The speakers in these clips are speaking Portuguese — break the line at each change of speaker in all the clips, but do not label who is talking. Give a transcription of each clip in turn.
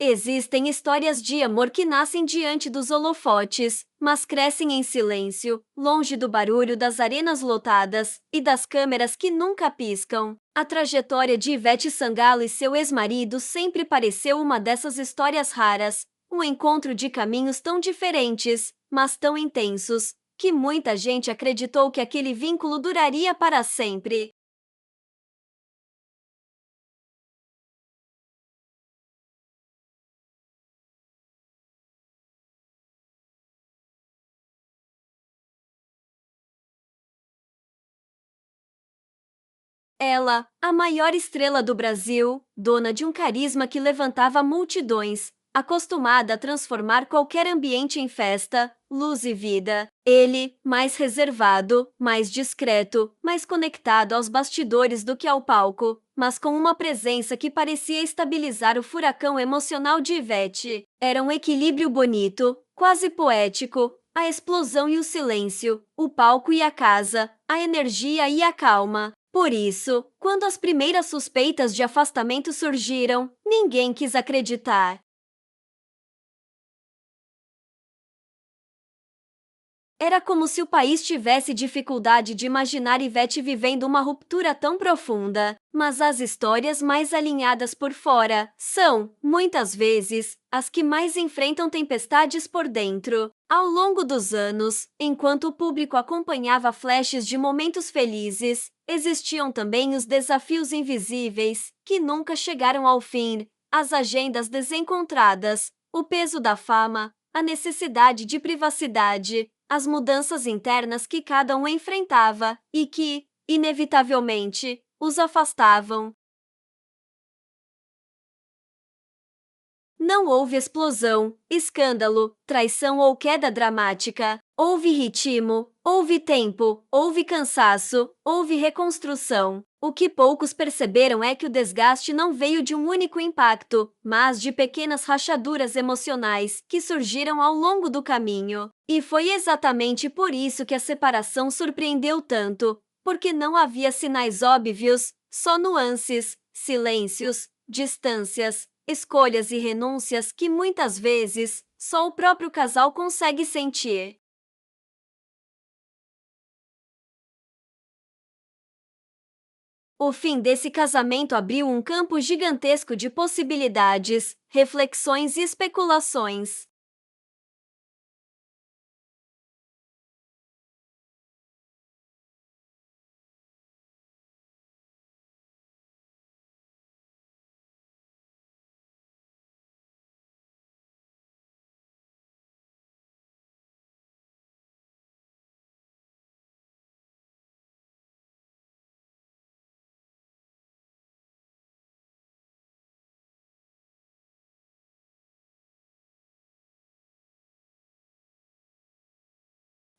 Existem histórias de amor que nascem diante dos holofotes, mas crescem em silêncio, longe do barulho das arenas lotadas e das câmeras que nunca piscam. A trajetória de Ivete Sangalo e seu ex-marido sempre pareceu uma dessas histórias raras, um encontro de caminhos tão diferentes, mas tão intensos, que muita gente acreditou que aquele vínculo duraria para sempre. Ela, a maior estrela do Brasil, dona de um carisma que levantava multidões, acostumada a transformar qualquer ambiente em festa, luz e vida. Ele, mais reservado, mais discreto, mais conectado aos bastidores do que ao palco, mas com uma presença que parecia estabilizar o furacão emocional de Ivete. Era um equilíbrio bonito, quase poético, a explosão e o silêncio, o palco e a casa, a energia e a calma. Por isso, quando as primeiras suspeitas de afastamento surgiram, ninguém quis acreditar. Era como se o país tivesse dificuldade de imaginar Ivete vivendo uma ruptura tão profunda. Mas as histórias mais alinhadas por fora são, muitas vezes, as que mais enfrentam tempestades por dentro. Ao longo dos anos, enquanto o público acompanhava flashes de momentos felizes, existiam também os desafios invisíveis, que nunca chegaram ao fim, as agendas desencontradas, o peso da fama, a necessidade de privacidade, as mudanças internas que cada um enfrentava e que, inevitavelmente, os afastavam. Não houve explosão, escândalo, traição ou queda dramática. Houve ritmo, houve tempo, houve cansaço, houve reconstrução. O que poucos perceberam é que o desgaste não veio de um único impacto, mas de pequenas rachaduras emocionais que surgiram ao longo do caminho. E foi exatamente por isso que a separação surpreendeu tanto, porque não havia sinais óbvios, só nuances, silêncios, distâncias, escolhas e renúncias que muitas vezes só o próprio casal consegue sentir. O fim desse casamento abriu um campo gigantesco de possibilidades, reflexões e especulações.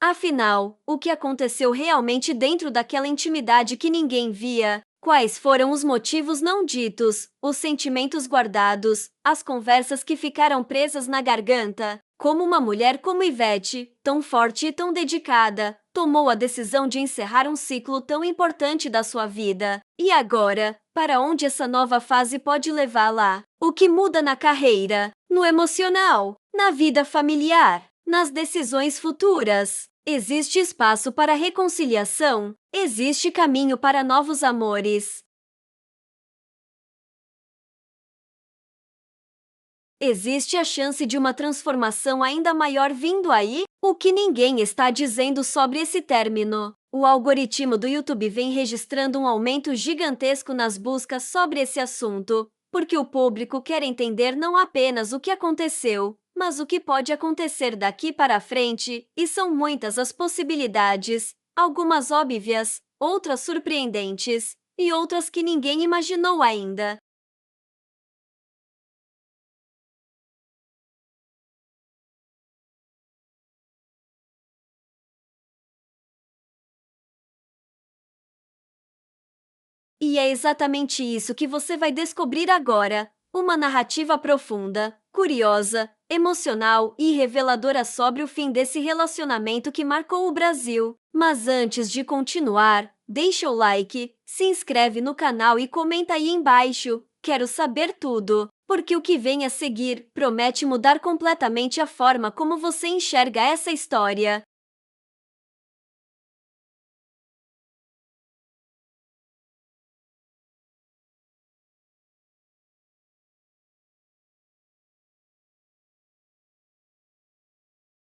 Afinal, o que aconteceu realmente dentro daquela intimidade que ninguém via? Quais foram os motivos não ditos, os sentimentos guardados, as conversas que ficaram presas na garganta? Como uma mulher como Ivete, tão forte e tão dedicada, tomou a decisão de encerrar um ciclo tão importante da sua vida? E agora, para onde essa nova fase pode levá-la? O que muda na carreira, no emocional, na vida familiar, nas decisões futuras? Existe espaço para reconciliação? Existe caminho para novos amores? Existe a chance de uma transformação ainda maior vindo aí? O que ninguém está dizendo sobre esse término? O algoritmo do YouTube vem registrando um aumento gigantesco nas buscas sobre esse assunto, porque o público quer entender não apenas o que aconteceu, mas o que pode acontecer daqui para frente, e são muitas as possibilidades, algumas óbvias, outras surpreendentes, e outras que ninguém imaginou ainda. E é exatamente isso que você vai descobrir agora. Uma narrativa profunda, curiosa, emocional e reveladora sobre o fim desse relacionamento que marcou o Brasil. Mas antes de continuar, deixa o like, se inscreve no canal e comenta aí embaixo. Quero saber tudo. porque o que vem a seguir promete mudar completamente a forma como você enxerga essa história.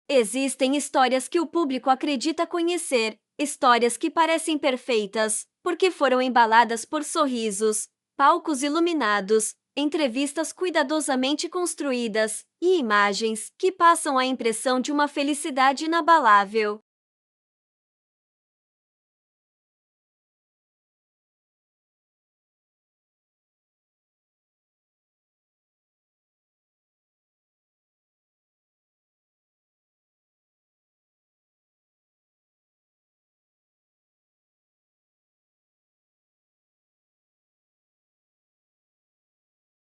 Existem histórias que o público acredita conhecer, histórias que parecem perfeitas, porque foram embaladas por sorrisos, palcos iluminados, entrevistas cuidadosamente construídas e imagens que passam a impressão de uma felicidade inabalável.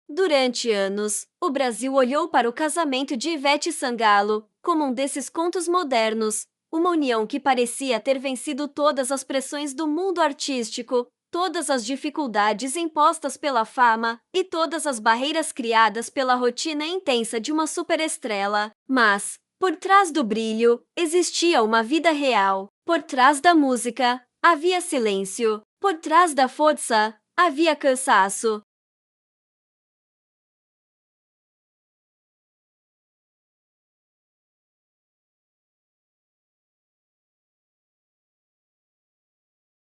Durante anos, o Brasil olhou para o casamento de Ivete Sangalo como um desses contos modernos, uma união que parecia ter vencido todas as pressões do mundo artístico, todas as dificuldades impostas pela fama e todas as barreiras criadas pela rotina intensa de uma superestrela. Mas, por trás do brilho, existia uma vida real. Por trás da música, havia silêncio. Por trás da força, havia cansaço.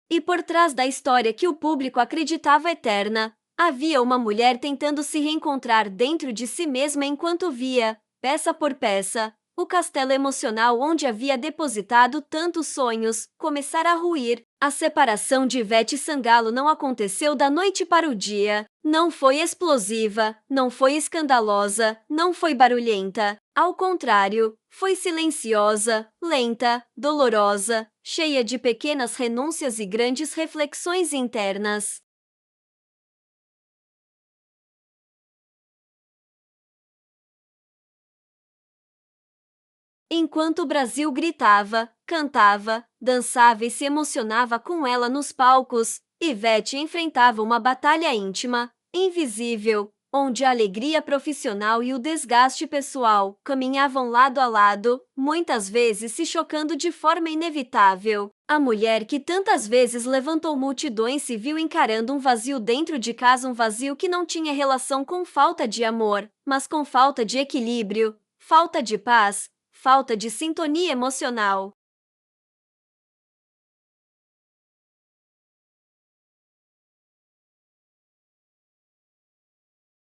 E por trás da história que o público acreditava eterna, havia uma mulher tentando se reencontrar dentro de si mesma enquanto via, peça por peça, o castelo emocional onde havia depositado tantos sonhos começar a ruir. A separação de Ivete Sangalo não aconteceu da noite para o dia. Não foi explosiva, não foi escandalosa, não foi barulhenta. Ao contrário, foi silenciosa, lenta, dolorosa, cheia de pequenas renúncias e grandes reflexões internas. Enquanto o Brasil gritava, cantava, dançava e se emocionava com ela nos palcos, Ivete enfrentava uma batalha íntima, invisível, onde a alegria profissional e o desgaste pessoal caminhavam lado a lado, muitas vezes se chocando de forma inevitável. A mulher que tantas vezes levantou multidões se viu encarando um vazio dentro de casa, um vazio que não tinha relação com falta de amor, mas com falta de equilíbrio, falta de paz, falta de sintonia emocional.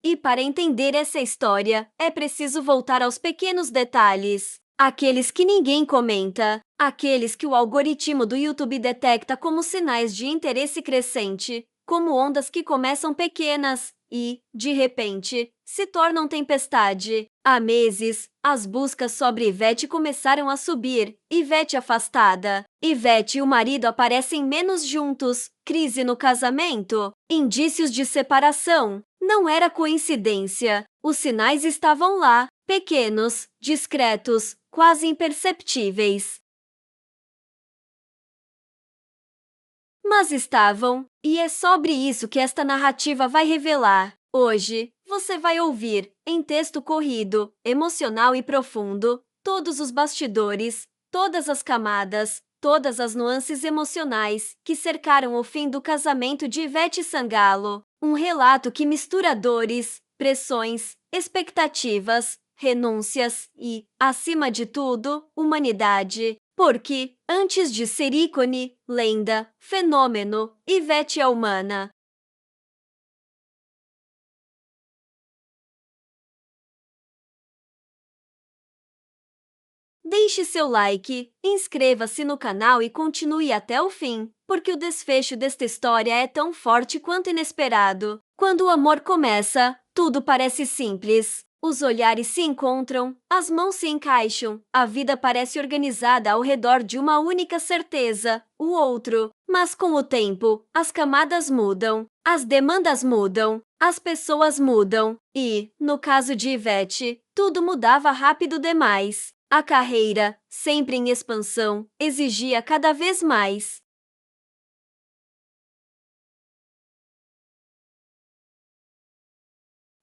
E para entender essa história, é preciso voltar aos pequenos detalhes. Aqueles que ninguém comenta, aqueles que o algoritmo do YouTube detecta como sinais de interesse crescente, como ondas que começam pequenas e, de repente, se tornam tempestade. Há meses, as buscas sobre Ivete começaram a subir. Ivete afastada. Ivete e o marido aparecem menos juntos. Crise no casamento. Indícios de separação. Não era coincidência. Os sinais estavam lá, pequenos, discretos, quase imperceptíveis. Mas estavam, e é sobre isso que esta narrativa vai revelar. Hoje, você vai ouvir, em texto corrido, emocional e profundo, todos os bastidores, todas as camadas, todas as nuances emocionais que cercaram o fim do casamento de Ivete Sangalo. Um relato que mistura dores, pressões, expectativas, renúncias e, acima de tudo, humanidade. Porque, antes de ser ícone, lenda, fenômeno, Ivete é humana. Deixe seu like, inscreva-se no canal e continue até o fim, porque o desfecho desta história é tão forte quanto inesperado. Quando o amor começa, tudo parece simples. Os olhares se encontram, as mãos se encaixam, a vida parece organizada ao redor de uma única certeza, o outro. Mas com o tempo, as camadas mudam, as demandas mudam, as pessoas mudam e, no caso de Ivete, tudo mudava rápido demais. A carreira, sempre em expansão, exigia cada vez mais.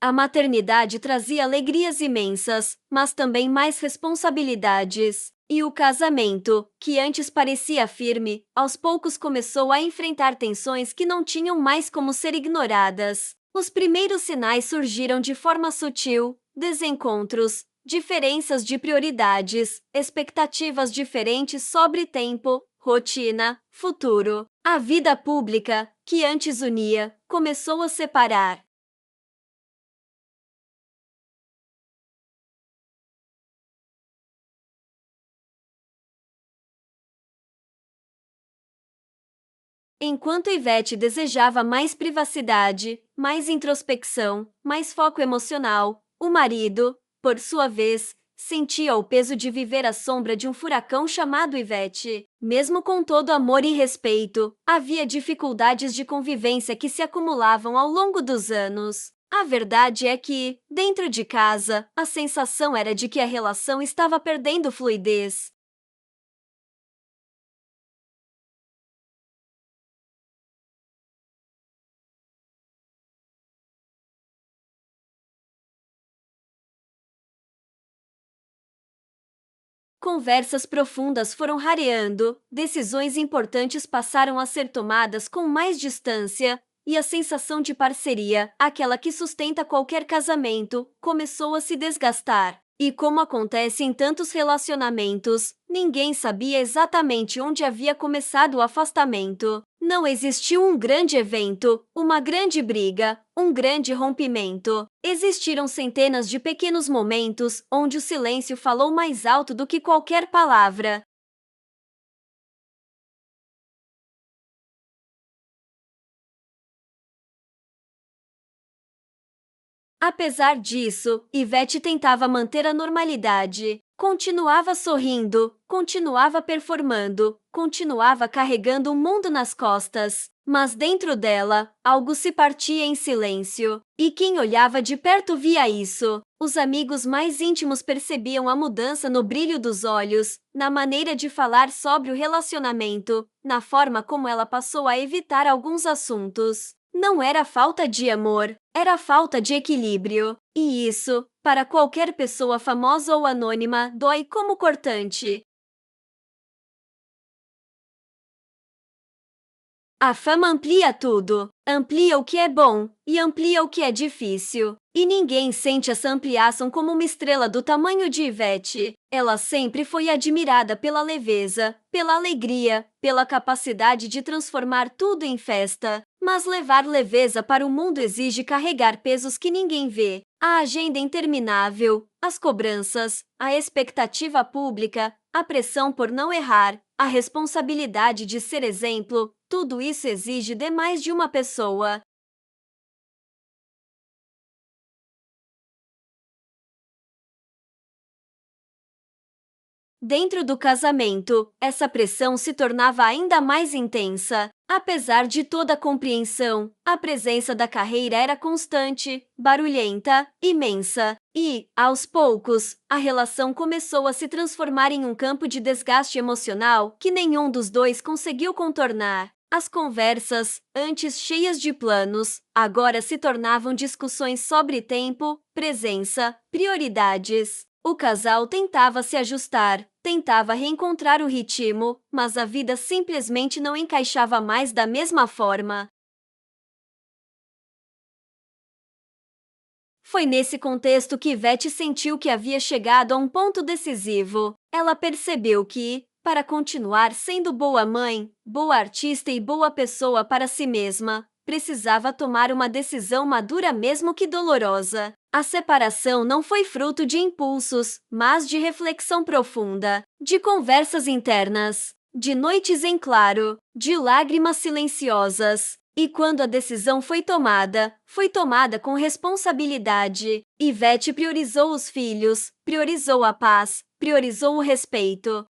A maternidade trazia alegrias imensas, mas também mais responsabilidades. E o casamento, que antes parecia firme, aos poucos começou a enfrentar tensões que não tinham mais como ser ignoradas. Os primeiros sinais surgiram de forma sutil: desencontros, diferenças de prioridades, expectativas diferentes sobre tempo, rotina, futuro. A vida pública, que antes unia, começou a separar. Enquanto Ivete desejava mais privacidade, mais introspecção, mais foco emocional, o marido, por sua vez, sentia o peso de viver à sombra de um furacão chamado Ivete. Mesmo com todo amor e respeito, havia dificuldades de convivência que se acumulavam ao longo dos anos. A verdade é que, dentro de casa, a sensação era de que a relação estava perdendo fluidez. Conversas profundas foram rareando, decisões importantes passaram a ser tomadas com mais distância, e a sensação de parceria, aquela que sustenta qualquer casamento, começou a se desgastar. E como acontece em tantos relacionamentos, ninguém sabia exatamente onde havia começado o afastamento. Não existiu um grande evento, uma grande briga, um grande rompimento. Existiram centenas de pequenos momentos onde o silêncio falou mais alto do que qualquer palavra. Apesar disso, Ivete tentava manter a normalidade. Continuava sorrindo, continuava performando, continuava carregando o mundo nas costas. Mas dentro dela, algo se partia em silêncio. E quem olhava de perto via isso. Os amigos mais íntimos percebiam a mudança no brilho dos olhos, na maneira de falar sobre o relacionamento, na forma como ela passou a evitar alguns assuntos. Não era falta de amor, era falta de equilíbrio. E isso, para qualquer pessoa famosa ou anônima, dói como cortante. A fama amplia tudo, amplia o que é bom e amplia o que é difícil. E ninguém sente essa ampliação como uma estrela do tamanho de Ivete. Ela sempre foi admirada pela leveza, pela alegria, pela capacidade de transformar tudo em festa. Mas levar leveza para o mundo exige carregar pesos que ninguém vê. A agenda interminável, as cobranças, a expectativa pública, a pressão por não errar, a responsabilidade de ser exemplo, tudo isso exige demais de uma pessoa. Dentro do casamento, essa pressão se tornava ainda mais intensa. Apesar de toda a compreensão, a presença da carreira era constante, barulhenta, imensa. E, aos poucos, a relação começou a se transformar em um campo de desgaste emocional que nenhum dos dois conseguiu contornar. As conversas, antes cheias de planos, agora se tornavam discussões sobre tempo, presença, prioridades. O casal tentava se ajustar, tentava reencontrar o ritmo, mas a vida simplesmente não encaixava mais da mesma forma. Foi nesse contexto que Ivete sentiu que havia chegado a um ponto decisivo. Ela percebeu que, para continuar sendo boa mãe, boa artista e boa pessoa para si mesma, precisava tomar uma decisão madura mesmo que dolorosa. A separação não foi fruto de impulsos, mas de reflexão profunda, de conversas internas, de noites em claro, de lágrimas silenciosas. E quando a decisão foi tomada com responsabilidade. Ivete priorizou os filhos, priorizou a paz, priorizou o respeito.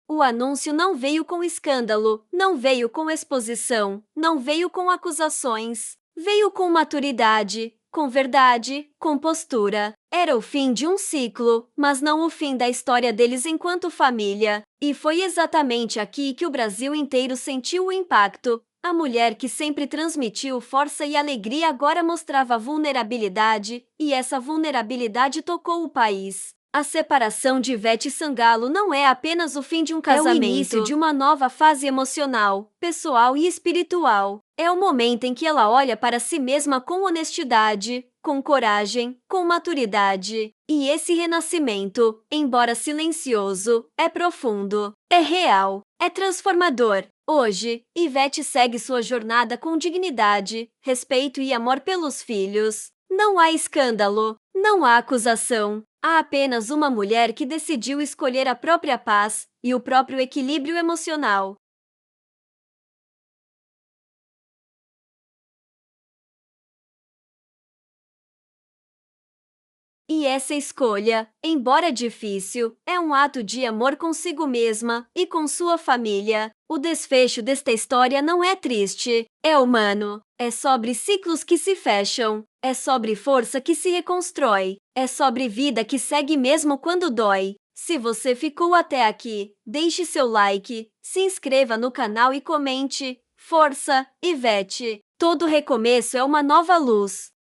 O anúncio não veio com escândalo, não veio com exposição, não veio com acusações. Veio com maturidade, com verdade, com postura. Era o fim de um ciclo, mas não o fim da história deles enquanto família. E foi exatamente aqui que o Brasil inteiro sentiu o impacto. A mulher que sempre transmitiu força e alegria agora mostrava vulnerabilidade, e essa vulnerabilidade tocou o país. A separação de Ivete Sangalo não é apenas o fim de um casamento. É o início de uma nova fase emocional, pessoal e espiritual. É o momento em que ela olha para si mesma com honestidade, com coragem, com maturidade. E esse renascimento, embora silencioso, é profundo, é real, é transformador. Hoje, Ivete segue sua jornada com dignidade, respeito e amor pelos filhos. Não há escândalo, não há acusação. Há apenas uma mulher que decidiu escolher a própria paz e o próprio equilíbrio emocional. E essa escolha, embora difícil, é um ato de amor consigo mesma e com sua família. O desfecho desta história não é triste, é humano. É sobre ciclos que se fecham, é sobre força que se reconstrói, é sobre vida que segue mesmo quando dói. Se você ficou até aqui, deixe seu like, se inscreva no canal e comente. Força, Ivete! Todo recomeço é uma nova luz.